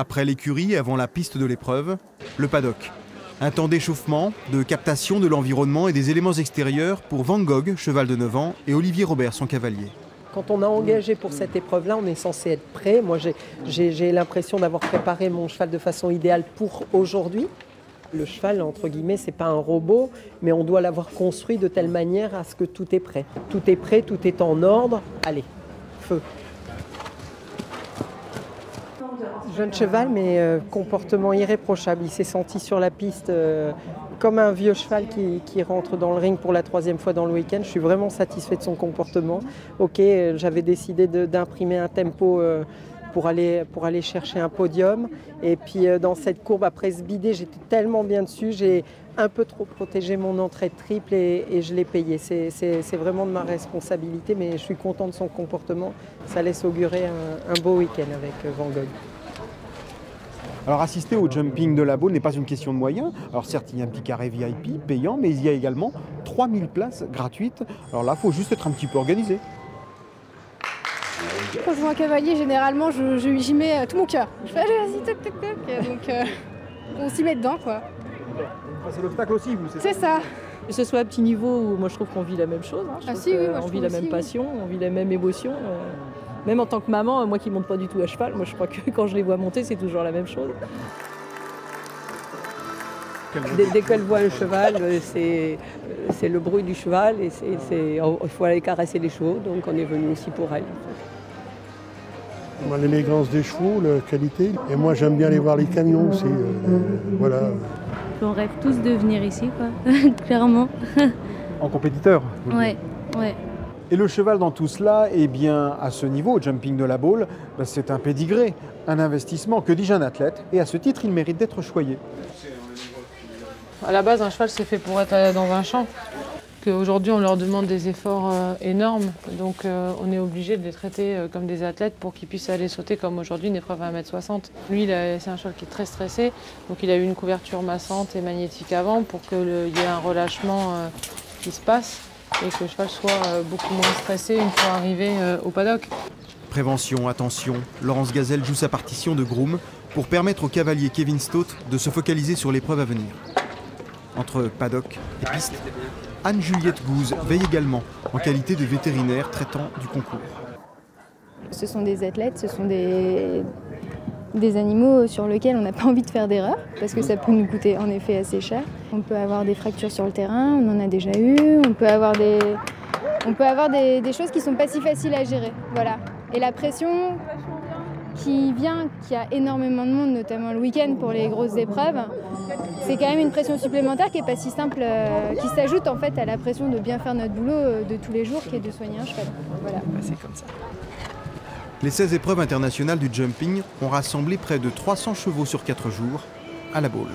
Après l'écurie et avant la piste de l'épreuve, le paddock. Un temps d'échauffement, de captation de l'environnement et des éléments extérieurs pour Van Gogh, cheval de 9 ans, et Olivier Robert, son cavalier. Quand on a engagé pour cette épreuve-là, on est censé être prêt. Moi, j'ai l'impression d'avoir préparé mon cheval de façon idéale pour aujourd'hui. Le cheval, entre guillemets, c'est pas un robot, mais on doit l'avoir construit de telle manière à ce que tout est prêt. Tout est prêt, tout est en ordre. Allez, feu. Jeune cheval, mais comportement irréprochable. Il s'est senti sur la piste comme un vieux cheval qui rentre dans le ring pour la 3e fois dans le week-end. Je suis vraiment satisfait de son comportement. Ok, j'avais décidé d'imprimer un tempo pour aller chercher un podium. Et puis dans cette courbe, après ce bidet, j'étais tellement bien dessus. J'ai un peu trop protégé mon entrée de triple et je l'ai payé. C'est vraiment de ma responsabilité, mais je suis content de son comportement. Ça laisse augurer un beau week-end avec Van Gogh. Alors assister au jumping de la Baule n'est pas une question de moyens. Alors certes, il y a un petit carré VIP payant, mais il y a également 3000 places gratuites. Alors là, il faut juste être un petit peu organisé. Quand je vois un cavalier, généralement, j'y mets tout mon cœur. Je fais allez, vas-y, toc, toc, toc. Donc on s'y met dedans, quoi. C'est l'obstacle aussi, vous, c'est ça. Que ce soit à petit niveau, où moi je trouve qu'on vit la même chose. Hein. On vit la même passion, on vit la même émotion. Même en tant que maman, moi qui ne monte pas du tout à cheval, moi je crois que quand je les vois monter, c'est toujours la même chose. Dès qu'elle voit un cheval, c'est le bruit du cheval et il faut aller caresser les chevaux, donc on est venu aussi pour elle. L'élégance des chevaux, la qualité, et moi j'aime bien aller voir les camions aussi, voilà. On rêve tous de venir ici, quoi, clairement. En compétiteur. Ouais. Et le cheval dans tout cela, eh bien, à ce niveau, au jumping de la Baule, c'est un pédigré, un investissement, que dis-je, un athlète, et à ce titre, il mérite d'être choyé. À la base, un cheval, c'est fait pour être dans un champ. Aujourd'hui, on leur demande des efforts énormes, donc on est obligé de les traiter comme des athlètes pour qu'ils puissent aller sauter comme aujourd'hui une épreuve à 1,60 m. Lui, c'est un cheval qui est très stressé, donc il a eu une couverture massante et magnétique avant pour qu'il y ait un relâchement qui se passe et que le cheval soit beaucoup moins stressé une fois arrivé au paddock. Prévention, attention, Laurence Gazelle joue sa partition de groom pour permettre au cavalier Kevin Stott de se focaliser sur l'épreuve à venir. Entre paddock et piste, Anne-Juliette Gouze veille également en qualité de vétérinaire traitant du concours. Ce sont des athlètes, ce sont des animaux sur lesquels on n'a pas envie de faire d'erreur parce que ça peut nous coûter en effet assez cher. On peut avoir des fractures sur le terrain, on en a déjà eu, on peut avoir des choses qui ne sont pas si faciles à gérer. Voilà. Et la pression qui vient, qu'il y a énormément de monde, notamment le week-end pour les grosses épreuves, c'est quand même une pression supplémentaire qui n'est pas si simple, qui s'ajoute en fait à la pression de bien faire notre boulot de tous les jours, qui est de soigner un cheval. Voilà. C'est comme ça. Les 16 épreuves internationales du jumping ont rassemblé près de 300 chevaux sur 4 jours à la Baule.